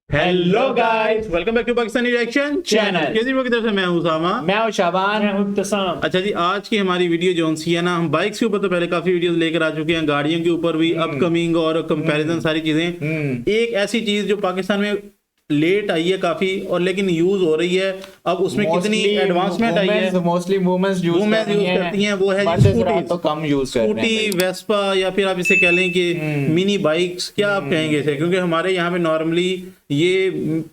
Hello guys, welcome back to Pakistani reaction channel. की तरफ से मैं हूं उसामा। मैं हूं शाबान। मैं हूं इब्तिसाम। अच्छा जी, आज की हमारी वीडियो जोन सी है ना, हम बाइक्स के ऊपर तो पहले काफी वीडियोस लेकर आ चुके हैं, गाड़ियों के ऊपर भी अपकमिंग और कंपैरिजन सारी चीजें। एक ऐसी चीज जो पाकिस्तान में लेट आई है काफी, और लेकिन यूज हो रही है अब, उसमें कितनी एडवांसमेंट आई है। मोस्टली वुमेन्स यूज करती हैं, वो है स्कूटी तो कम यूज कर रहे स्कूटी, हैं। वेस्पा, या फिर आप इसे कह लें कि मिनी बाइक्स, क्या आप कहेंगे इसे, क्योंकि हमारे यहाँ पे नॉर्मली ये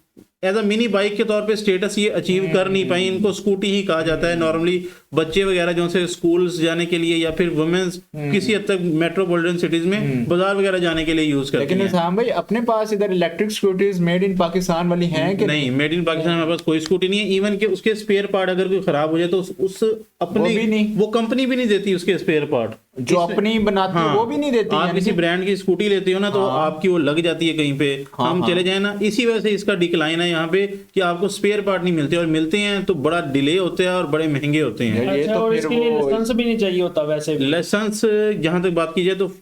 एज अ मिनी बाइक के तौर पे स्टेटस ये अचीव कर नहीं पाई, इनको स्कूटी ही कहा जाता है। नॉर्मली बच्चे वगैरह जो से स्कूल्स जाने के लिए, या फिर वुमेन्स किसी हद तक मेट्रोपॉलिटन सिटीज में बाजार वगैरह जाने के लिए यूज करते हैं। लेकिन इस्लाम भाई, अपने पास इधर electric scooties made in Pakistan वाली हैं कि नहीं? मेड इन पाकिस्तान हमारे पास कोई स्कूटी नहीं है। इवन के उसके स्पेयर पार्ट अगर कोई खराब हो जाए तो उस अपने वो कंपनी भी नहीं देती उसके स्पेयर पार्ट, जो अपनी बनाती है वो भी नहीं देती। आप किसी ब्रांड की स्कूटी लेते हो ना, तो आपकी वो लग जाती है कहीं पे, हम चले जाए ना। इसी वजह से इसका डिक्लाइन है यहाँ पे कि आपको स्पेयर पार्ट नहीं मिलते, और मिलते हैं तो बड़ा डिले होते हैं और बड़े महंगे होते हैं। ये अच्छा, तो और फिर इसके लिए वो लाइसेंस भी नहीं चाहिए होता वैसे भी। लाइसेंस जहां तक बात की जाए तो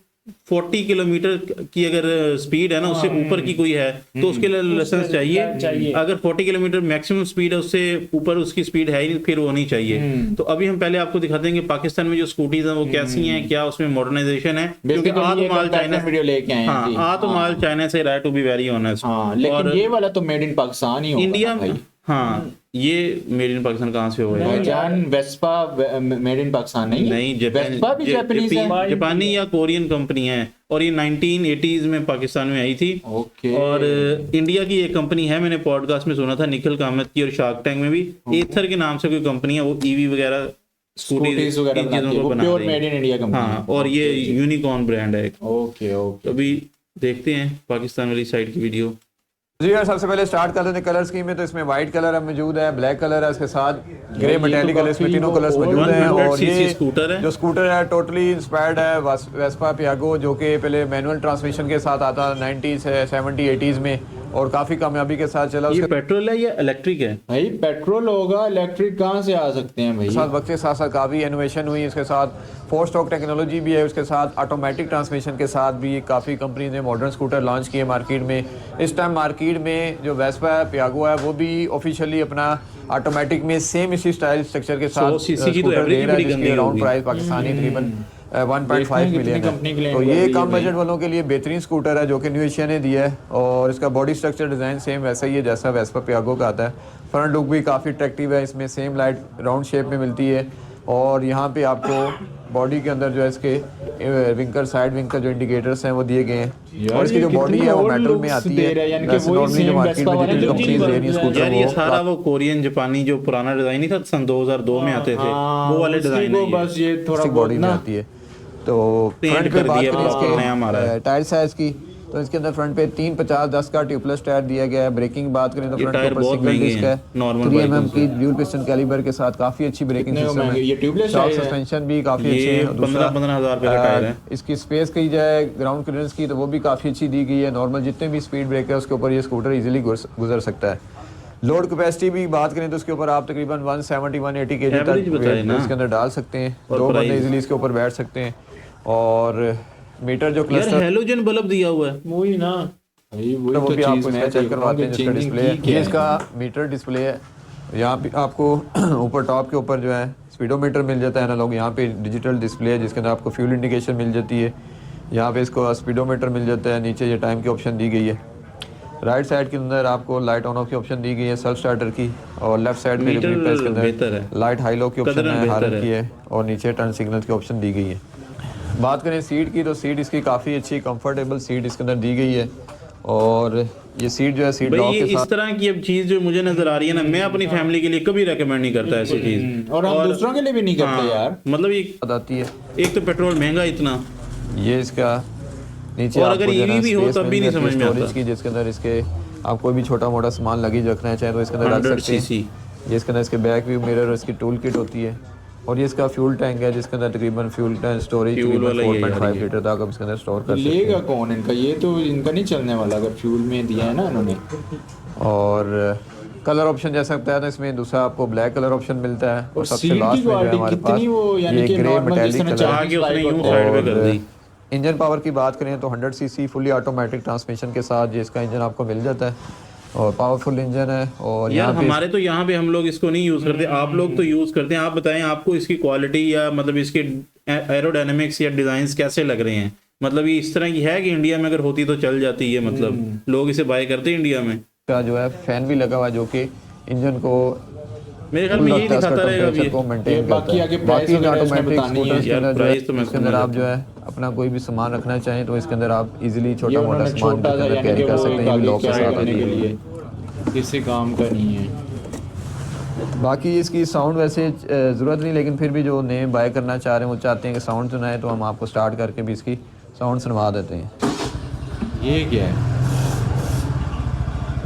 40 किलोमीटर की अगर स्पीड है ना, उससे ऊपर की कोई है तो उसके लिए लाइसेंस चाहिए। अगर 40 किलोमीटर मैक्सिमम स्पीड है, उससे ऊपर उसकी स्पीड है ही नहीं, फिर वो नहीं चाहिए। तो अभी हम पहले आपको दिखाते हैं कि पाकिस्तान में जो स्कूटीज हैं वो कैसी हैं, क्या उसमें मॉडर्नाइजेशन है, क्योंकि माल चाइना वीडियो लेके आए हैं। हाँ, तो माल चाइना से, right to be very honest. लेकिन ये वाला तो मेड इन पाकिस्तान ही होगा इंडिया भाई। हाँ, ये मेड इन पाकिस्तान कहाँ से होगा? जान वेस्पा मेड इन पाकिस्तान नहीं है। वेस्पा भी जापानीज है, जापानी या कोरियन कंपनी है, और ये 1980s में पाकिस्तान में आई थी। ओके। और इंडिया की एक कंपनी है, मैंने पॉडकास्ट में सुना था निखिल कामत की, और शार्क टैंक में भी एथर के नाम से कोई कंपनी है, वो ईवी वगैरह स्कूटीज वगैरह बनाती है, वो pure made in India company. हाँ, और ये यूनिकॉर्न ब्रांड है। Okay okay. तो अभी देखते हैं पाकिस्तान वाली साइड की वीडियो। जी यार, सबसे पहले स्टार्ट कर लेते हैं कलर स्कीम में। तो इसमें वाइट कलर अब मौजूद है, ब्लैक कलर है, उसके साथ ग्रे मेटालिक कलर, इसमें तीनों कलर्स मौजूद हैं। और ये स्कूटर है, जो स्कूटर है टोटली इंस्पायर्ड है वेस्पा पियागो, जो कि पहले मैनुअल ट्रांसमिशन के साथ आता 90s 70 80s में, और काफ़ी कामयाबी के साथ चला। ये पेट्रोल है या इलेक्ट्रिक है? भाई पेट्रोल होगा, इलेक्ट्रिक कहाँ से आ सकते हैं भाई? साथ वक्त के साथ साथ काफ़ी इनोवेशन हुई, उसके साथ 4 स्ट्रोक टेक्नोलॉजी भी है, उसके साथ ऑटोमेटिक ट्रांसमिशन के साथ भी काफ़ी कंपनी ने मॉडर्न स्कूटर लॉन्च किए मार्केट में। इस टाइम मार्केट में जो वेस्पा है, पियागो है, वो भी ऑफिशियली अपना ऑटोमेटिक में सेम इसी स्टाइल स्ट्रक्चर के साथ स्कूटर दे रहा है, जिसकी अराउंड प्राइस पाकिस्तानी तकरीबन 1.5 मिलियन है। तो ये कम बजट वालों के लिए बेहतरीन स्कूटर है, जो कि न्यू एशिया ने दिया है। और इसका बॉडी स्ट्रक्चर डिज़ाइन सेम वैसा ही है जैसा वेस्पा पियागो का आता है। फ्रंट लुक भी काफ़ी अट्रैक्टिव है, इसमें सेम लाइट राउंड शेप में मिलती है। और यहाँ पे आपको बॉडी के अंदर जो है इसके विंकर, साइड विंकर जो इंडिकेटर्स हैं वो दिए गए हैं। और इसकी जो बॉडी है वो मेटल में आती है, वैसे नॉर्मली जो मार्केट में जितनी कंपनीज दे रही हैं स्कूटर, यार ये सारा वो कोरियन जापानी जो पुराना डिजाइन नहीं था, सन 2002 में आते थे, वो वाले डिजाइन है। बस ये थोड़ा बॉडी में आती है। तो फ्रंट पे बात करें इसके टायर साइज की, तो इसके अंदर फ्रंट पे 350-10 का ट्यूबलेस टायर दिया गया है। ब्रेकिंग बात करें तो फ्रंट के ऊपर सिंगल डिस्क है, 3 mm की ड्यूल पिस्टन कैलिबर के साथ काफी अच्छी ब्रेकिंग सिस्टम है। ये ट्यूबलेस शॉक सस्पेंशन भी काफी अच्छे हैं। 15,000 रुपए का टायर है। इसकी स्पेस की जाए ग्राउंड क्लियरेंस की, तो वो भी काफी अच्छी दी गई है। नॉर्मल जितने भी स्पीड ब्रेकर है उसके ऊपर ये स्कूटर इजीली गुजर सकता है। लोड कैपेसिटी भी बात करें तो उसके ऊपर आप तकरीबन 170-180 kg तक इसके अंदर डाल सकते हैं। 2 बंदे इजीली इसके ऊपर बैठ सकते हैं। और मीटर जो क्लस्टर हेलोजन बल्ब दिया हुआ है, वही ना भाई, वो भी आपको इसका चेक करवाते हैं। जिसका डिस्प्ले है, ये इसका मीटर डिस्प्ले है। यहाँ पे आपको ऊपर टॉप के ऊपर जो है स्पीडोमीटर मिल जाता है एनालॉग। यहाँ पे डिजिटल डिस्प्ले है जिसके अंदर आपको फ्यूल इंडिकेशन मिल जाती है। यहाँ पे इसको स्पीडोमीटर मिल जाता है। नीचे ये टाइम की ऑप्शन दी गई है। राइट साइड के अंदर आपको लाइट ऑन ऑफ की ऑप्शन दी गई है सेल्फ स्टार्टर की, और लेफ्ट साइड में इसके अंदर लाइट हाई लो की ऑप्शन है, हार्न की है, और नीचे टर्न सिग्नल की ऑप्शन दी गई है। बात करें सीट की, तो सीट इसकी काफ़ी अच्छी कंफर्टेबल सीट इसके अंदर दी गई है। और ये सीट जो है सीट लॉक के साथ, इस तरह की अब चीज जो मुझे नजर आ रही है ना, मैं अपनी फैमिली के लिए कभी रेकमेंड नहीं करता ऐसी चीज, और हम दूसरों के लिए भी नहीं करते यार। मतलब ये आती है। एक तो पेट्रोल महंगा इतना, ये इसका नीचे और अगर ईवी भी हो तब भी नहीं समझ में आता की, जिसके अंदर इसके आप कोई भी छोटा मोटा सामान लगेज रखना चाहे तो इसके अंदर रख सकते हैं। ये इसके अंदर इसके बैक व्यू मिरर और इसकी टूल किट होती है। और ये इसका फ्यूल टैंक है जिसके अंदर तकरीबन फ्यूल टैंक स्टोरेज 4.5 लीटर तक आप इसके अंदर स्टोर कर सकते हैं। लेगा कौन इनका? ये तो इनका नहीं चलने वाला अगर फ्यूल में दिया है ना इन्होंने। और कलर ऑप्शन जैसा लगता है ना, इसमें दूसरा आपको ब्लैक कलर ऑप्शन मिलता है। और सबसे लास्ट में है हमारे पास ये grey metallic colour. Engine power की बात करें तो 100 cc फुली ऑटोमेटिक ट्रांसमिशन के साथ ये इसका इंजन आपको मिल जाता है। और पावरफुल इंजन है। और यार यहाँ पे हमारे तो यहाँ पे हम लोग इसको नहीं यूज करते, आप लोग तो यूज करते हैं। आप बताएं आपको इसकी क्वालिटी या मतलब इसके एरोडायनेमिक्स या डिजाइन कैसे लग रहे हैं? मतलब ये इस तरह की है कि इंडिया में अगर होती तो चल जाती है, मतलब लोग इसे बाय करते हैं इंडिया में? का जो है फैन भी लगा हुआ है जो कि इंजन को मेरे ख्याल में यही दिखाता रहेगा अभी। को मेंटेन करता बाकी है। आगे प्राइस वगैरह इसमें ऑटोमेटिक बतानी है। स्कूटर के यार, अंदर जो है, प्राइस तो मैं इसके अंदर समझ आप जो है अपना कोई भी सामान रखना चाहें तो इसके अंदर आप इजीली ये छोटा मोटा उन्होंने सामान छोटा सा यानी कैरी कि कर वो सकते एक हैं। ये भी आगे लॉक के कैरी साथ करने आती के है। लिए किसी काम का नहीं है। बाकी इसकी साउंड वैसे ज़रूरत नहीं, लेकिन फिर भी जो नए बाय करना चाह रहे हैं वो चाहते हैं कि साउंड सुनाए, तो हम आपको स्टार्ट करके भी इसकी साउंड सुनवा देते हैं। ये क्या है?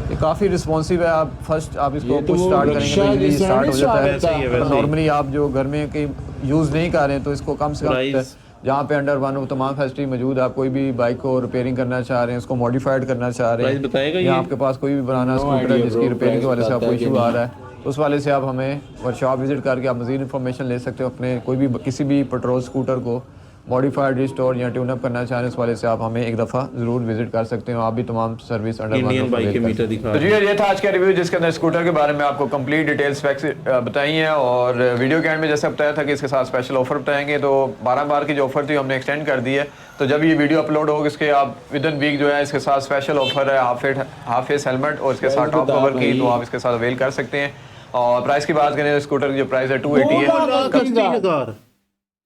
ये काफ़ी रिस्पॉन्सिव है। आप फर्स्ट आप इसको ये तो पुश वो स्टार्ट करेंगे रिक्शा तो इजीली जैसा स्टार्ट हो नहीं जाता है। वैसे ही है, वैसे ही। नॉर्मली आप जो घर में कहीं यूज़ नहीं कर रहे हैं तो इसको कम से कम Price? जहाँ पे अंडर वन वो तमाम फैसिलिटी मौजूद है। आप कोई भी बाइक को रिपेयरिंग करना चाह रहे हैं, उसको मॉडिफाइड करना चाह रहे प्राइस हैं, बताएगा या ये? आपके पास कोई भी पुराना No स्कूटर है idea जिसकी bro, रिपेयरिंग के price वजह से आपको बताता है कि इशू आ नहीं। रहा है, तो उस वाले से आप हमें वर्कशॉप विजिट करके आप मज़ीद इन्फॉर्मेशन ले सकते हो। अपने कोई भी किसी भी पेट्रोल स्कूटर को मॉडिफाइड, रिस्टोर या ट्यूनअप करना चाहें उस वाले से आप हमें एक दफ़ा ज़रूर विजिट कर सकते हो। आप भी तमाम सर्विस अंडर इंडियन बाइक के मीटर दिखा तो जी ये था आज का रिव्यू जिसके अंदर स्कूटर के बारे में आपको कंप्लीट डिटेल्स स्पेक्स बताई हैं। और वीडियो के एंड में जैसे बताया था कि इसके साथ स्पेशल ऑफर बताएंगे, तो 12 बार की जो ऑफर थी हमने एक्सटेंड कर दी है। तो जब ये वीडियो अपलोड होगा इसके आप विद इन वीक जो है इसके साथ स्पेशल ऑफर है हाफ फेस हेलमेट और इसके साथ टॉप कवर की, तो आप इसके साथ अवेल कर सकते हैं। और प्राइस की बात करें तो स्कूटर की जो प्राइस है 280 है। 2,80,000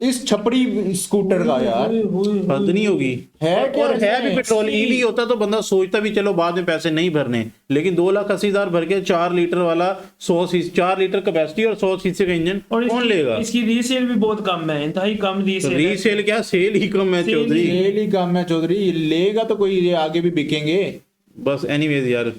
इस छपड़ी स्कूटर का यार हद नहीं होगी। है क्या और है भी इसमें? पेट्रोल ईवी होता तो बंदा सोचता भी चलो बाद में पैसे नहीं भरने, लेकिन 2,80,000 भर के 4 लीटर वाला 4 लीटर कैपेसिटी और 100 सीसी का इंजन और कौन लेगा? इसकी रीसेल भी बहुत कम है, इंतहाई कम रीसेल है। रीसेल क्या, सेल ही कम है सेल चौधरी। ये काम है चौधरी, ये लेगा तो कोई ये आगे भी बिकेंगे। बस एनीवेज यार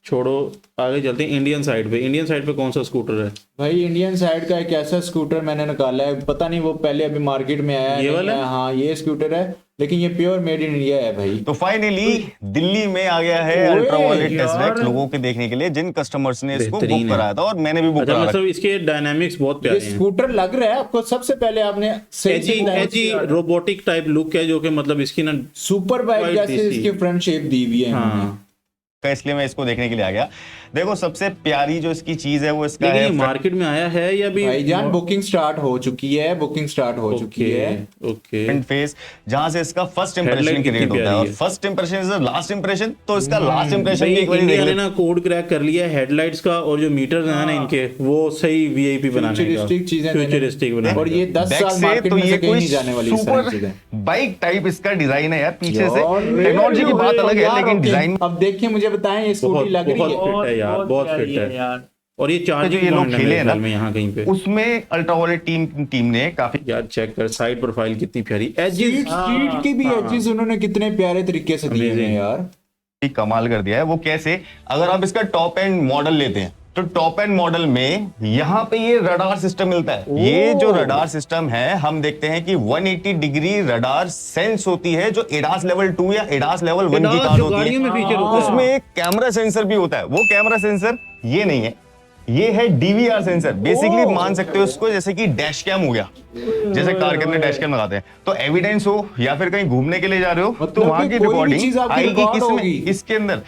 छोड़ो, आगे चलते हैं इंडियन साइड पे। इंडियन साइड पे कौन सा स्कूटर है? भाई इंडियन साइड का एक ऐसा स्कूटर मैंने निकाला है, पता नहीं वो पहले अभी मार्केट में आया है ये नहीं वाला? है। हाँ ये स्कूटर है, लेकिन ये प्योर मेड इन इंडिया है भाई। तो फाइनली दिल्ली में आ गया है ओए अल्ट्रा वायलेट टेस्ट यार। ड्राइव लोगों के देखने के लिए, जिन कस्टमर्स ने इसको बेहतरीन बुक है। कराया था और मैंने भी बुक अच्छा करा मतलब इसके डायनामिक्स बहुत ये प्यारे हैं। स्कूटर लग रहा है आपको, सबसे पहले आपने सही से एजी रोबोटिक टाइप लुक है जो कि मतलब इसकी ना सुपर बाइक Quite जैसे tasty। इसकी फ्रंट शेप दी हुई है इन्होंने। हाँ, रखा, इसलिए मैं इसको देखने के लिए आ गया। देखो सबसे प्यारी जो इसकी चीज है वो इसका लेकिन है ये मार्केट में आया है या भी? भाईजान बुकिंग स्टार्ट हो चुकी है, बुकिंग स्टार्ट हो चुकी है। ओके फ्रंट फेस, जहां से इसका फर्स्ट इंप्रेशन Headlight क्रिएट कितनी होता है और प्यारी है। First impression is the last impression. तो इसका लास्ट इंप्रेशन भी एक बार देख इंडिया ने लेते ना कोड क्रैक कर लिया है हेडलाइट्स का, और जो मीटर्स हैं ना इनके वो सही वीआईपी बनाने का, फ्यूचरिस्टिक चीजें देने- फ्यूचरिस्टिक बनाने और ये का। 10 बैक साल से मार्केट तो में ये से कहीं कोई नहीं जाने वाली इस सारी चीजें। सुपर बाइक टाइप इसका डिजाइन है यार, पीछे से यार, टेक्नोलॉजी की बात अलग है यार, लेकिन ओके। डिजाइन अब देखिए मुझे बताएं ये स्कूटी लग रही है? बहुत fit है यार, बहुत प्यारी fit है। यार। और ये जो चार्जिंग ये लोग पॉइंट है खेले मेरे हैं ना ख्याल में यहाँ कहीं पे। उसमें अल्ट्रा वायलेट टीम ने काफी यार चेक कर साइड प्रोफाइल कितनी प्यारी, एजेस स्ट्रीट की भी एजेस उन्होंने कितने प्यारे तरीके से दिए हैं Amazing। यार। कमाल कर दिया है। वो कैसे, अगर आप इसका टॉप एंड मॉडल लेते हैं तो टॉप एंड मॉडल में यहाँ पे ये रडार सिस्टम मिलता है। ये जो रडार सिस्टम है, हम देखते हैं कि 180 डिग्री रडार सेंस होती है जो एडास लेवल 2 या एडास लेवल 1 की कार होती गाड़ियों है। में फीचर होता है। उसमें एक कैमरा सेंसर भी होता है। वो कैमरा सेंसर ये नहीं है, ये है डीवीआर सेंसर। बेसिकली मान सकते हो उसको जैसे कि डैश कैम हो गया, जैसे कार के अंदर डैश कैम लगाते हैं। तो एविडेंस हो या फिर कहीं घूमने के लिए जा रहे हो मतलब तो वहां कि की कोई भी चीज रिकॉर्डिंग आपकी आएगी रिकॉर्ड किसमें, होगी। इसके अंदर।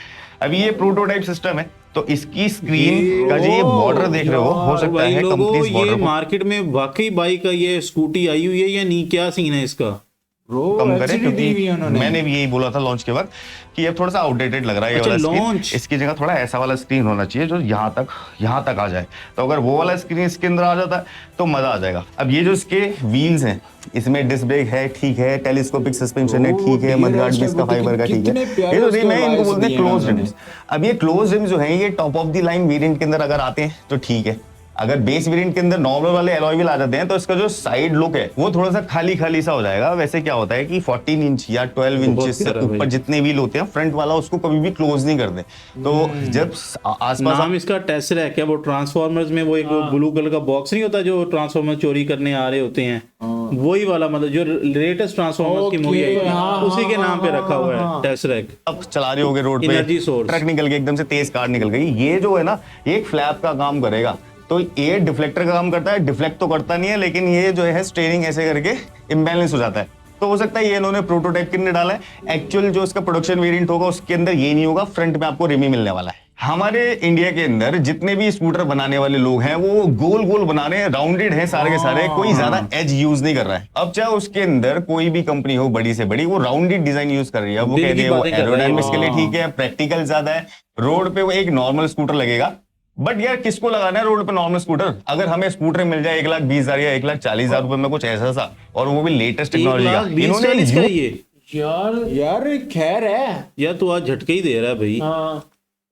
अभी ये प्रोटोटाइप सिस्टम है तो इसकी स्क्रीन का जो ये बॉर्डर देख रहे हो सकता भाई है लोगों कंपनी ये बॉर्डर को मार्केट में वाकई बाइक का ये स्कूटी आई हुई है या नहीं, क्या सीन है इसका? कम करे, LCD दी हुई है क्योंकि उन्होंने। मैंने भी यही बोला था लॉन्च के वक्त कि ये थोड़ा सा आउटडेटेड लग रहा है ये अच्छा, वाला स्क्रीन। launch। इसकी जगह थोड़ा ऐसा वाला स्क्रीन होना चाहिए जो यहाँ तक आ जाए। तो अगर वो वाला स्क्रीन इसके अंदर आ जाता है तो मजा आ जाएगा। अब ये जो इसके व्हील्स हैं, इसमें डिस्क ब्रेक है, ठीक है, टेलीस्कोपिक सस्पेंशन है, ठीक है, मडगार्ड भी इसका फाइबर का, ठीक कितने है। प्यारे ये तो उसके रिम है, इनको वाइस बोलते हैं दिए क्लोज हैं रिम्स। अब ये क्लोज रिम्स जो है ये top of the line variant के अंदर अगर आते हैं तो ठीक है। अगर बेस वेरिएंट के अंदर नॉर्मल वाले एलॉय व्हील आ जाते हैं तो इसका जो साइड लुक है वो थोड़ा सा खाली सा हो जाएगा। वैसे क्या होता है कि 14 इंच या 12 इंच से ऊपर जितने व्हील होते हैं फ्रंट वाला उसको कभी भी क्लोज नहीं करते। तो जब आसपास नाम इसका टेसरैक है। वो ट्रांसफॉर्मर्स में वो एक ब्लू कलर का बॉक्स नहीं होता जो ट्रांसफॉर्मर चोरी करने आ रहे होते हैं, वही वाला, मतलब जो लेटेस्ट ट्रांसफॉर्मर की मूवी आई है उसी के नाम पे रखा हुआ है टेसरैक। अब चला रहे होगे रोड पे, Energy source। ट्रक निकल गई, एकदम से तेज कार निकल गई, ये जो है ना ये एक फ्लैप का काम करेगा। तो ये डिफ्लेक्टर का काम करता है, डिफ्लेक्ट तो करता नहीं है लेकिन ये जो है स्टीयरिंग ऐसे करके इम्बैलेंस हो जाता है। तो हो सकता है ये इन्होंने प्रोटोटाइप के अंदर डाला है। एक्चुअल जो इसका प्रोडक्शन वेरिएंट होगा उसके अंदर ये नहीं होगा, फ्रंट में आपको रिमी मिलने वाला है। हमारे इंडिया के अंदर जितने भी स्कूटर बनाने वाले लोग हैं वो गोल गोल बना रहे हैं, राउंडेड हैं सारे के सारे, कोई ज्यादा एज यूज नहीं कर रहा है। अब चाहे उसके अंदर कोई भी कंपनी हो बड़ी से बड़ी, वो राउंडेड डिजाइन यूज कर रही है। वो कहते हैं वो एरोडायनामिक्स के लिए ठीक है, प्रैक्टिकल ज्यादा है, रोड पे वो एक नॉर्मल स्कूटर लगेगा। बट यार किसको लगाना है रोड पे नॉर्मल स्कूटर? अगर हमें स्कूटर मिल जाए 1,20,000 या 1,40,000 रुपए में कुछ ऐसा सा, और वो भी लेटेस्ट टेक्नोलॉजी का, इन्होंने यार खैर है यार तू आज झटके ही दे रहा है भाई।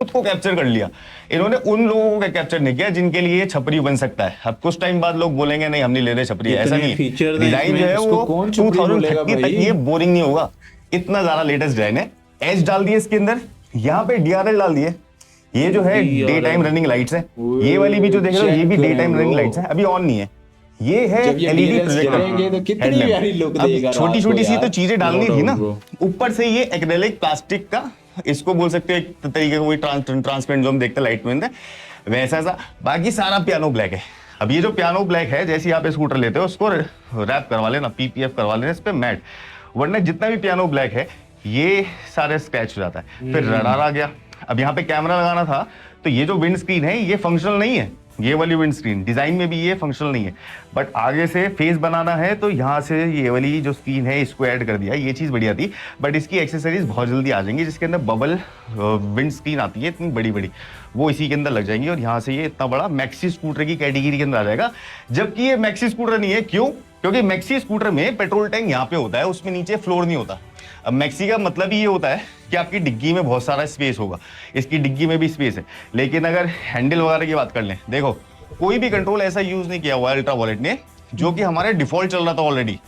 खुद को कैप्चर कर लिया इन्होंने, उन लोगों को कैप्चर नहीं किया जिनके लिए छपरी बन सकता है। अब कुछ टाइम बाद लोग बोलेंगे नहीं हम नहीं ले रहे छपरी, ऐसा नहीं है। डिजाइन जो है वो 2030 तक ये बोरिंग नहीं होगा, इतना ज्यादा लेटेस्ट डिजाइन है। एज डाल दिए इसके अंदर, यहाँ पे DRL डाल दिए। ये जो है डे टाइम रनिंग लाइट्स है, ये वाली भी जो देख रहे हो ये भी डे टाइम रनिंग लाइट्स है, अभी ऑन नहीं है। ये है LED प्रोजेक्टर, तो कितनी प्यारी लुक देगा। छोटी छोटी सी तो चीजें डालनी थी ना। ऊपर से ये एक्रेलिक प्लास्टिक का, इसको बोल सकते हो एक तरीके का वही ट्रांसपेरेंट जो हम देखते हैं लाइट में वैसा सा। बाकी सारा पियानो ब्लैक है। अब ये जो पियानो ब्लैक है, जैसे आप स्कूटर लेते हो उसको रैप करवा लेना, PPF करवा लेना इस पे मैट, वरना जितना भी पियानो ब्लैक है ये सारे स्क्रैच हो जाता है। फिर रडार आ गया। अब यहाँ पे कैमरा लगाना था तो ये जो विंड स्क्रीन है ये फंक्शनल नहीं है, ये वाली विंड स्क्रीन डिजाइन में भी ये फंक्शनल नहीं है। बट आगे से फेस बनाना है तो यहाँ से ये वाली जो स्क्रीन है इसको ऐड कर दिया, ये चीज़ बढ़िया थी। बट इसकी एक्सेसरीज बहुत जल्दी आ जाएंगी, जिसके अंदर बबल विंड स्क्रीन आती है इतनी बड़ी बड़ी, वो इसी के अंदर लग जाएंगी। और यहाँ से ये इतना बड़ा मैक्सी स्कूटर की कैटेगरी के अंदर आ जाएगा। जबकि ये मैक्सी स्कूटर नहीं है, क्यों? क्योंकि मैक्सी स्कूटर में पेट्रोल टैंक यहाँ पे होता है, उसमें नीचे फ्लोर नहीं होता। अब मैक्सी का मतलब ही ये होता है कि आपकी डिग्गी में बहुत सारा स्पेस होगा, इसकी डिग्गी में भी स्पेस है। लेकिन अगर हैंडल वगैरह की बात कर लें, देखो कोई भी कंट्रोल ऐसा यूज नहीं किया हुआ है अल्ट्रा वॉलेट ने, जो कि हमारे डिफॉल्ट चल रहा था ऑलरेडी।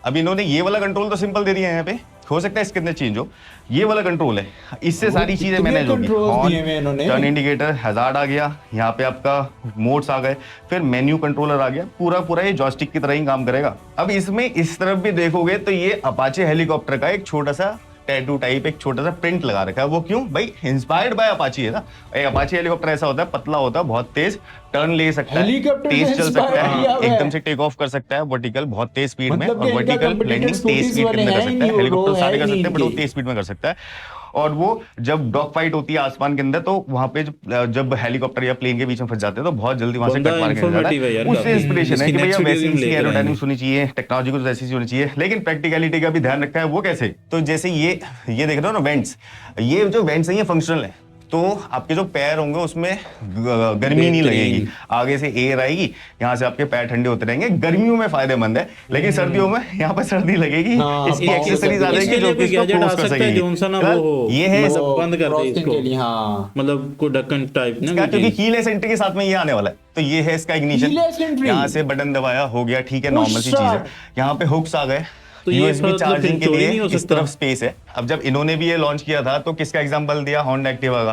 अब इन्होंने ये वाला कंट्रोल तो सिंपल दे दिया है, यहाँ पे हो सकता है इसके अंदर चेंज हो, ये वाला कंट्रोल है, इससे सारी चीजें मैनेज होगी। टर्न इंडिकेटर, हैजार्ड आ गया, यहाँ पे आपका मोड्स आ गए, फिर मेन्यू कंट्रोलर आ गया, पूरा ये जॉयस्टिक की तरह ही काम करेगा। अब इसमें इस तरफ भी देखोगे तो ये अपाचे हेलीकॉप्टर का एक छोटा सा टैटू टाइप एक छोटा सा प्रिंट लगा रखा है। वो क्यों भाई? इंस्पायर्ड बाय अपाची है ना। एक अपाची हेलीकॉप्टर ऐसा होता है, पतला होता है, बहुत तेज टर्न ले सकता है, तेज चल सकता है, एकदम से टेक ऑफ कर सकता है वर्टिकल बहुत तेज स्पीड में, और वर्टिकल लैंडिंग तेज स्पीड में कर सकता है। हेलीकॉप्टर सारे कर सकते हैं बट वो तेज स्पीड में कर सकता है। और वो जब डॉग फाइट होती है आसमान के अंदर, तो वहां पे जब हेलीकॉप्टर या प्लेन के बीच में फंस जाते हैं तो बहुत जल्दी वहां से कट मार के जाता है। उससे इंस्पिरेशन है कि भैया वैसी इसकी एरोडायनामिक्स होनी चाहिए, टेक्नोलॉजी को वैसी होनी चाहिए, लेकिन प्रैक्टिकलिटी का भी ध्यान रखा है। वो कैसे? तो जैसे ये देख रहे हो ना वेंट्स, ये जो वेंट्स है ये फंक्शनल है, तो आपके जो पैर होंगे उसमें गर्मी नहीं लगेगी, आगे से एयर आएगी, यहाँ से आपके पैर ठंडे होते रहेंगे। गर्मियों में फायदेमंद है, लेकिन सर्दियों में यहाँ पर सर्दी लगेगी। इसकी एक्सेसरीज आ जाएगी जो कि इसको क्लोज कर सकेगी। ये है सब बंद कर दे इसको, मतलब को ढक्कन टाइप ना, क्योंकि कीलेस एंट्री के साथ में ये आने वाला है। तो ये है इसका इग्निशन, यहाँ से बटन दबाया हो गया, ठीक है, नॉर्मल सी चीज है। यहाँ पे हुक्स आ गए, तो USB चार्जिंग के लिए इस तरफ स्पेस है। अब जब इन्होंने भी ये लॉन्च किया था तो किसका एग्जांपल दिया? होंडा एक्टिवा का।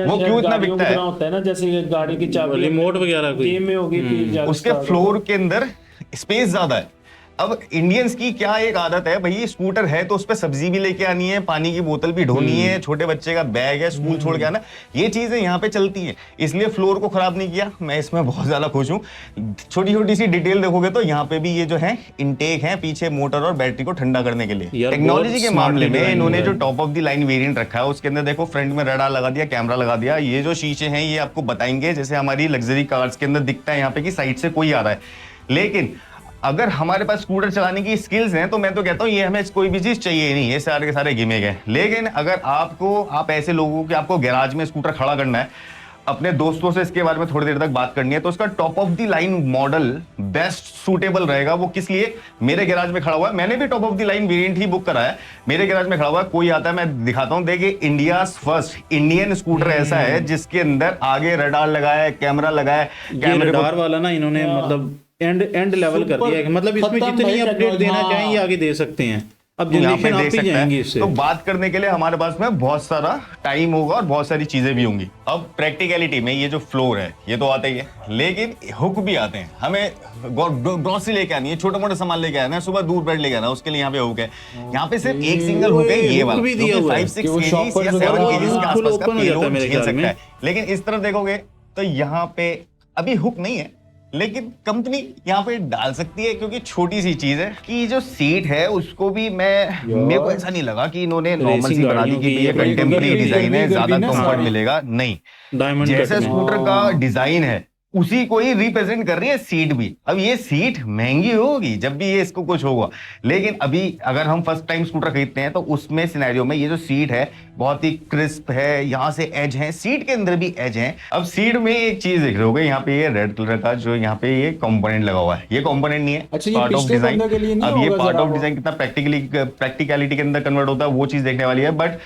वो क्यों इतना बिकता है ना, जैसे गाड़ी की चाबी, रिमोट वगैरह गेम में होगी, उसके फ्लोर के अंदर स्पेस ज्यादा है। अब इंडियंस की क्या एक आदत है भाई, स्कूटर है तो उस पर सब्जी भी लेके आनी है, पानी की बोतल भी ढोनी है, छोटे बच्चे का बैग है, स्कूल छोड़ के आना, ये चीजें यहाँ पे चलती हैं। इसलिए फ्लोर को खराब नहीं किया, मैं इसमें बहुत ज्यादा खुश हूँ। छोटी छोटी सी डिटेल देखोगे तो यहाँ पे भी ये जो है इनटेक है पीछे मोटर और बैटरी को ठंडा करने के लिए। टेक्नोलॉजी के मामले में इन्होंने जो top of the line variant रखा है उसके अंदर देखो फ्रंट में रडार लगा दिया, कैमरा लगा दिया। ये जो शीशे हैं ये आपको बताएंगे, जैसे हमारी लग्जरी कार्स के अंदर दिखता है यहाँ पे कि साइड से कोई आ रहा है। लेकिन अगर हमारे पास स्कूटर चलाने की स्किल्स हैं तो मैं तो कहता हूँ ये हमें कोई भी चीज चाहिए ही नहीं, ये सारे के सारे गिमिक है। लेकिन अगर आप ऐसे लोगों के आपको गैराज में स्कूटर खड़ा करना है, अपने दोस्तों से इसके बारे में थोड़ी देर तक बात करनी है, तो उसका top of the line model best suitable रहेगा। वो किस लिए? मेरे गैराज में खड़ा हुआ है, मैंने भी top of the line variant he book करा है, मेरे गैराज में खड़ा हुआ है, कोई आता है मैं दिखाता हूँ। देखिए इंडिया फर्स्ट इंडियन स्कूटर ऐसा है जिसके अंदर आगे रडार लगाया है, कैमरा लगाया है। कैमरे वाला ना इन्होंने मतलब एंड लेवल कर दिया है, मतलब इसमें जितनी अपडेट देना चाहें ये आगे दे सकते हैं। अब जनरेशन आप ही जाएंगे इससे। तो बात करने के लिए हमारे पास में बहुत सारा टाइम होगा और बहुत सारी चीजें भी होंगी। अब प्रैक्टिकलिटी में ये जो फ्लोर है ये तो आता ही है, लेकिन हुक भी आते हैं। हमें ग्रोसरी लेके आनी है, छोटा मोटा सामान लेके आना है, सुबह दूध ब्रेड लेके आना है, उसके लिए यहाँ पे हुक है। यहाँ पे सिर्फ एक सिंगल हुक है, ये वाला 5-6 kgs या 7 kgs के आसपास का पेलोड झेल सकता है। लेकिन इस तरफ देखोगे तो यहाँ पे अभी हुक नहीं है, लेकिन कंपनी यहाँ पे डाल सकती है क्योंकि छोटी सी चीज है कि जो सीट है उसको भी मेरे को ऐसा नहीं लगा कि इन्होंने नॉर्मल सी बना दी कि ये कंटेम्परेरी डिजाइन है, ज्यादा कंफर्ट मिलेगा, नहीं। डायमंड जैसे स्कूटर का डिजाइन है उसी को ही रिप्रेजेंट कर रही है सीट भी। अब ये सीट महंगी होगी जब भी ये इसको कुछ होगा, लेकिन अभी अगर हम फर्स्ट टाइम स्कूटर खरीदते हैं तो उसमें सिनेरियो में ये जो सीट है बहुत ही क्रिस्प है, यहाँ से एज है, सीट के अंदर भी एज है। अब सीट में एक चीज देख रहे होगे, यहाँ पे ये रेड कलर का जो यहाँ पे ये कंपोनेंट लगा हुआ है, ये कंपोनेंट नहीं है, अच्छा, ये पार्ट ऑफ पिछले डिजाइन। बंदे के लिए नहीं अब ये होगा पार्ट जरा ऑफ वो। डिजाइन कितना प्रैक्टिकलिटी के अंदर कन्वर्ट होता है वो चीज देखने वाली है। बट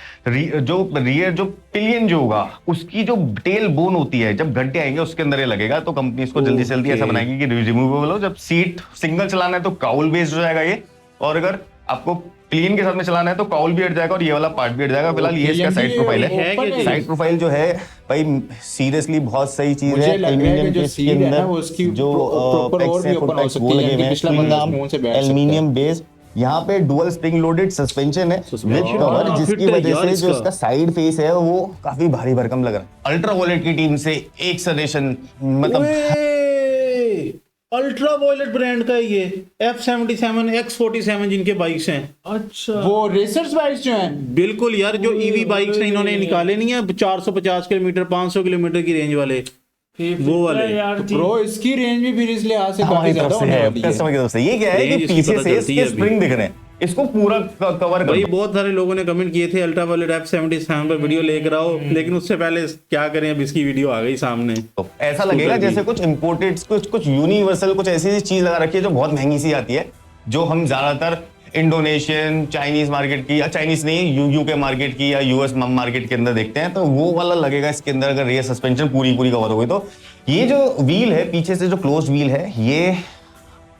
जो रियर जो पिलियन जो होगा उसकी जो टेल बोन होती है, जब घंटे आएंगे उसके अंदर ये लगेगा, तो कंपनी इसको जल्दी से जल्दी ऐसा बनाएगी कि रिमूवेबल हो। जब सीट सिंगल चलाना है तो काउल बेस्ड हो जाएगा ये, और अगर आपको प्लेन के साथ में चलाना है तो काउल भी हट जाएगा और ये वाला पार्ट भी हट जाएगा। फिलहाल ये इसका साइड प्रोफाइल है। साइड प्रोफाइल जो है भाई सीरियसली बहुत सही चीज मुझे है। लग रहा है कि एल्यूमिनियम जो के सीट है ना, वो उसकी जो proper और भी open हो सकती है, यानी पिछला बंदा मुंह से बैठ सकता है। एल्यूमिनियम बेस्ड, यहाँ पे डुअल स्प्रिंग लोडेड सस्पेंशन है विद कवर, जिसकी फिट है वजह यार से जो इसका। इसका साइड फेस है वो काफी भारी भरकम लग रहा है। अल्ट्रा वॉयलेट की टीम से एक सजेशन, मतलब अल्ट्रा वॉयलेट ब्रांड का है ये F77 X47 जिनके बाइक्स हैं। अच्छा, वो रेसर्स बाइक्स जो हैं, बिल्कुल यार, जो ईवी बाइक्स हैं इन्होंने निकाले नहीं है 450 किलोमीटर 500 किलोमीटर की रेंज वाले, वो वाले। यार जी। ब्रो इसकी रेंज भी फिर इस लिहाज से हमारी काफी तरफ ज्यादा से होने है, वाली है। कस्टमर की तरफ से। ये क्या है रेंज कि इसकी पीछे पता से चलती है इसके अभी। स्प्रिंग दिख रहे हैं, इसको पूरा कवर भाई कर। बहुत सारे लोगों ने कमेंट किए थे अल्ट्रा वॉयलेट F77 पर वीडियो लेकर आओ, लेकिन उससे पहले क्या करें, अब इसकी वीडियो आ गई सामने। ऐसा लगेगा स्कूटर जैसे की। कुछ इंपोर्टेड कुछ यूनिवर्सल कुछ ऐसी चीज लगा रखी है जो बहुत महंगी सी आती है, जो हम ज्यादातर इंडोनेशियन चाइनीज मार्केट की, या चाइनीज नहीं यूके मार्केट की या यूएस मार्केट के अंदर देखते हैं, तो वो वाला लगेगा इसके अंदर अगर रियर सस्पेंशन पूरी कवर हो गई तो। ये जो व्हील है पीछे से, जो क्लोज व्हील है, ये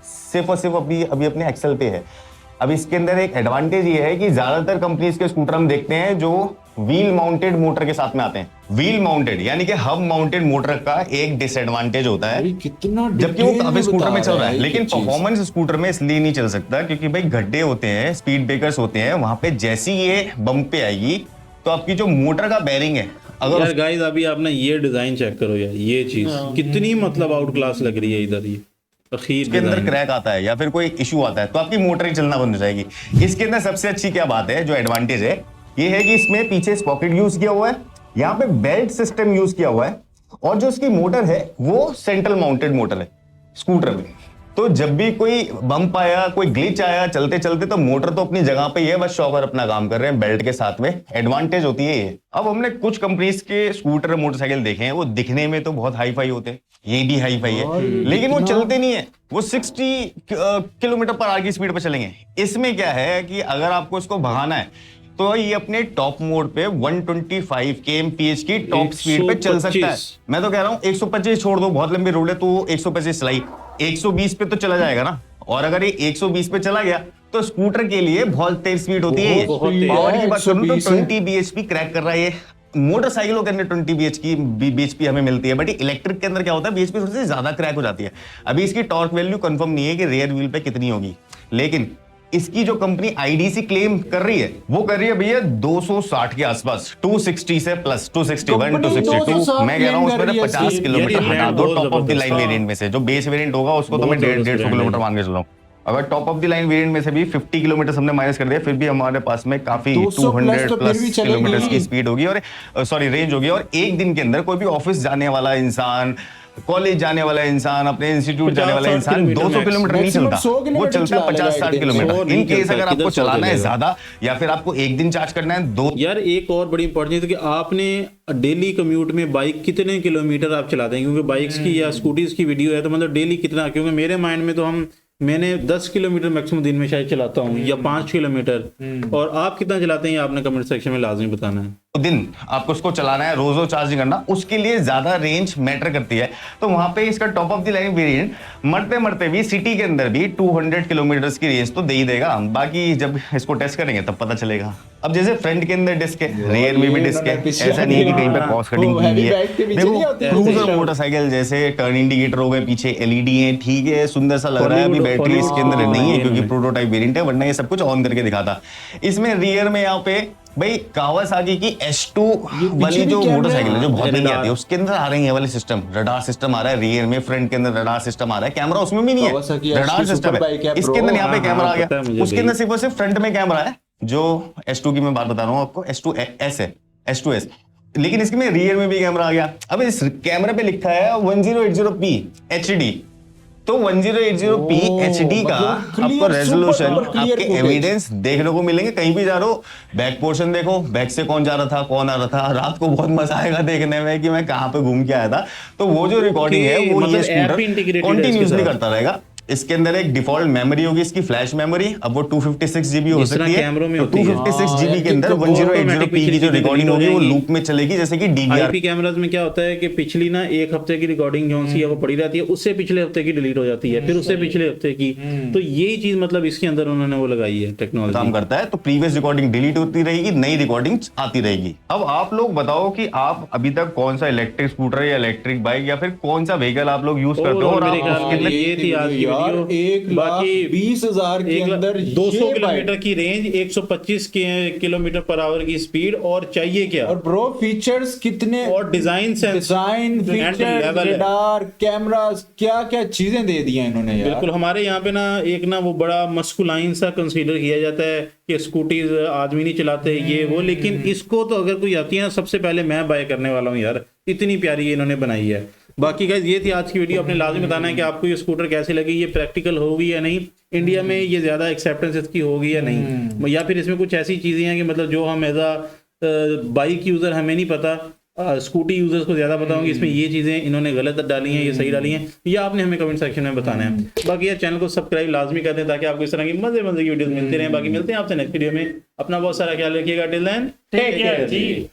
सिर्फ और सिर्फ अभी अपने एक्सेल पे है। अब इसके अंदर एक एडवांटेज ये है कि ज्यादातर कंपनीज के स्कूटर हम देखते हैं जो व्हील माउंटेड मोटर के साथ में आते हैं। व्हील माउंटेड यानी कि हब माउंटेड मोटर का एक डिसएडवांटेज होता है, भाई कितना जबकि वो काफी स्कूटर में चल रहा है, ये लेकिन चीज। परफॉर्मेंस स्कूटर में इसलिए नहीं चल सकता क्योंकि भाई गड्ढे होते हैं, स्पीड ब्रेकर्स होते हैं, वहां पे जैसी ये बम्प पे आएगी तो आपकी जो मोटर का बेरिंग है, अगर यार गाइस अभी आपने ये डिजाइन चेक करो यार, ये चीज कितनी मतलब आउट क्लास लग रही है इधर, ये अखीर उसके अंदर डिजाइन। क्रैक आता है या फिर कोई इशू आता है तो आपकी मोटर ही चलना बंद हो जाएगी। इसके अंदर सबसे अच्छी क्या बात है, जो एडवांटेज है, ये है कि इसमें पीछे स्पॉकेट यूज किया हुआ है, यहाँ पे बेल्ट सिस्टम यूज किया हुआ है, और जो इसकी मोटर है वो सेंट्रल माउंटेड मोटर है स्कूटर में। तो जब भी कोई बम्प आया, कोई ग्लिच आया चलते चलते, तो मोटर तो अपनी जगह पे ही है, बस शॉकर अपना काम कर रहे हैं बेल्ट के साथ में। एडवांटेज होती है ये। अब हमने कुछ कंपनीज के स्कूटर मोटरसाइकिल देखे हैं, वो दिखने में तो बहुत हाई फाई होते हैं, ये भी हाई फाई है, लेकिन वो चलते नहीं है, वो 60 किलोमीटर पर आवर की स्पीड पर चलेंगे। इसमें क्या है कि अगर आपको इसको भगाना है तो ये अपने टॉप मोड पे 125 kmph की टॉप स्पीड पे चल सकता है। 125 मैं तो कह रहा हूँ 125 छोड़ दो, बहुत लंबी रोड है तो 125 चलाई, 120 पे तो चला जाएगा ना। और अगर ये 120 पे चला गया तो स्कूटर के लिए बहुत तेज स्पीड होती है। बहुत तेज पावर है, की बात करूं तो 120 है। 20 bhp क्रैक कर रहा है ये। मोटरसाइकिलों के अंदर 20 bhp हमें मिलती है, बट इलेक्ट्रिक के अंदर क्या होता है, bhp थोड़ी सी ज्यादा क्रैक हो जाती है। अभी इसकी टॉर्क वैल्यू कंफर्म नहीं है कि रेयर व्हील पे कितनी होगी, लेकिन इसकी जो कंपनी आईडीसी क्लेम कर रही है वो कर रही है भैया 260 के आसपास, 260 से प्लस 261 कंपनी 262। 260 मैं कह रहा हूँ claim कर उसमें रही है 50 इसकी। किलोमीटर यार ये हटा brand दो बहुत टॉप ऑफ द लाइन जबरदस्त। वेरिएंट में से। जो बेस वेरिएंट होगा उसको तो मैं बहुत 150 जबरदस्त किलोमीटर brand मान के चल रहा हूँ। अगर top of the line variant में से भी 50 किलोमीटर हमने माइनस कर दिया, फिर भी हमारे पास में काफी 200 200 तो फिर प्लस भी चलेगी। किलोमीटर की स्पीड होगी, और सॉरी रेंज होगी। और एक दिन के अंदर कोई भी ऑफिस जाने वाला इंसान, कॉलेज जाने वाला इंसान, अपने इंस्टीट्यूट जाने वाला 50-60 इंसान किलोमीटर 200 किलोमीटर नहीं Maximum चलता, 100 वो किलोमीटर चलता है चला लेगा 50-60 एक दिन। 100 किलोमीटर। नहीं इन केस चलता, अगर आपको किधर 100 चलाना है चलेगा? ज्यादा या फिर आपको एक दिन चार्ज करना है, 2 यार एक और बड़ी इंपॉर्टेंट चीज है कि आपने डेली कम्यूट में बाइक कितने किलोमीटर आप चलाते हैं, क्योंकि बाइक्स की या स्कूटीज की वीडियो है तो मतलब डेली कितना, क्योंकि मेरे माइंड में तो मैंने 10 किलोमीटर मैक्सिमम दिन में शायद चलाता हूँ या 5 किलोमीटर। और आप कितना चलाते हैं ये आपने कमेंट सेक्शन में लाजमी बताना है। दिन आपको उसको चलाना है, रोज रोज चार्जिंग करना, उसके लिए ज्यादा रेंज मैटर करती है। तो वहां पे इसका top of the line variant मरते मरते भी सिटी के अंदर भी 200 किलोमीटर की रेंज तो दे ही देगा। बाकी जब इसको टेस्ट करेंगे तब पता चलेगा। अब जैसे फ्रंट के अंदर डिस्क है, रियर में भी डिस्क है, ऐसा नहीं है कि कहीं पे कॉस्ट कटिंग वो की heavy हुई है। bike के पीछे नहीं होती है क्रूजर system। मोटरसाइकिल जैसे टर्न इंडिकेटर हो गए, पीछे एलईडी है, ठीक है, सुंदर सा लग रहा है। अभी Hollywood- बैटरी इसके अंदर Hollywood नहीं है हाँ, क्योंकि ये प्रोटोटाइप वेरिएंट है, वरना ये सब कुछ ऑन करके दिखाता। इसमें रियर में यहाँ पे भाई कावासाकी की S2 वाली जो मोटरसाइकिल है जो बहुत महंगी आती है उसके अंदर आ रही है वाले सिस्टम, रडार सिस्टम आ रहा है रियर में, फ्रंट के अंदर रडार सिस्टम आ रहा है, कैमरा उसमें भी नहीं Kawasaki है, रडार S2 सिस्टम है, Superbike है, इसके अंदर यहाँ पे कैमरा आ पता है गया, मुझे उसके अंदर सिर्फ और सिर्फ फ्रंट में कैमरा है जो S2 की मैं बात बता रहा हूँ आपको, S2S है, S2S, लेकिन इसके में रियर में भी कैमरा आ गया। अब इस कैमरे पे लिखा है 1080p HD, तो 1080p HD का आपको रेजोल्यूशन, आपके एविडेंस देखने को मिलेंगे। कहीं भी जा रहे हो बैक पोर्शन देखो, बैक से कौन जा रहा था, कौन आ रहा था, रात को बहुत मजा आएगा देखने में कि मैं कहां पे घूम के आया था। तो वो जो रिकॉर्डिंग है वो मतलब ये स्कूटर integrated है कंटिन्यूअसली इसके साथ। करता रहेगा। इसके अंदर एक डिफॉल्ट मेमोरी होगी इसकी फ्लैश मेमोरी, अब वो 256 GB हो जिस तरह सकती है, कैमरों में तो होती है। 256 GB के अंदर तो 1080p की जो रिकॉर्डिंग होगी वो लूप में चलेगी, जैसे कि DVR। आईपी कैमराज में क्या होता है कि पिछली ना एक हफ्ते की रिकॉर्डिंग जो सी है वो पड़ी रहती है, उससे पिछले हफ्ते की डिलीट हो जाती है, फिर उससे पिछले हफ्ते की, तो यही चीज मतलब इसके अंदर उन्होंने वो लगाई है काम टेक्नोलॉजी। करता है। तो प्रीवियस रिकॉर्डिंग डिलीट होती रहेगी, नई रिकॉर्डिंग आती रहेगी। अब आप लोग बताओ कि आप अभी तक कौन सा इलेक्ट्रिक स्कूटर या इलेक्ट्रिक बाइक या फिर कौन सा व्हीकल आप लोग यूज करते हो, और मेरे आप ख्याल उसके में लिए ये थी आज की वीडियो। बाकी 1,20,000 के अंदर 200 ये किलोमीटर की रेंज, 125 किलोमीटर पर आवर की स्पीड, और चाहिए क्या, और ब्रो फीचर्स कितने, और design design feature, radar, cameras, क्या क्या चीजें दे दी हैं इन्होंने यार। बिल्कुल। हमारे यहाँ पे ना एक ना वो बड़ा मस्कुलाइन सा कंसीडर किया जाता है कि स्कूटीज आदमी नहीं चलाते ये वो, लेकिन इसको तो अगर कोई आती है ना सबसे पहले मैं बाय करने वाला हूँ यार, इतनी प्यारी इन्होंने बनाई है। बाकी गाइस ये थी आज की वीडियो। आपने लाजमी बताना है कि आपको ये स्कूटर कैसी लगी, ये प्रैक्टिकल होगी या नहीं, इंडिया में ये ज्यादा एक्सेप्टेंस इसकी होगी या नहीं, या फिर इसमें कुछ ऐसी चीजें हैं कि मतलब जो हम एज अ बाइक यूजर हमें नहीं पता, स्कूटी यूजर्स को ज्यादा पता होंगे इसमें ये चीजें इन्होंने गलत डाली हैं, ये सही डाली हैं, या आपने हमें कमेंट सेक्शन में बताना है। बाकी यार चैनल को सब्सक्राइब लाजमी कर दें ताकि आपको इस तरह की मजे की वीडियोस मिलती रहें। बाकी मिलते हैं आपसे नेक्स्ट वीडियो में, अपना बहुत सारा ख्याल रखिएगा। टिल देन टेक केयर जी।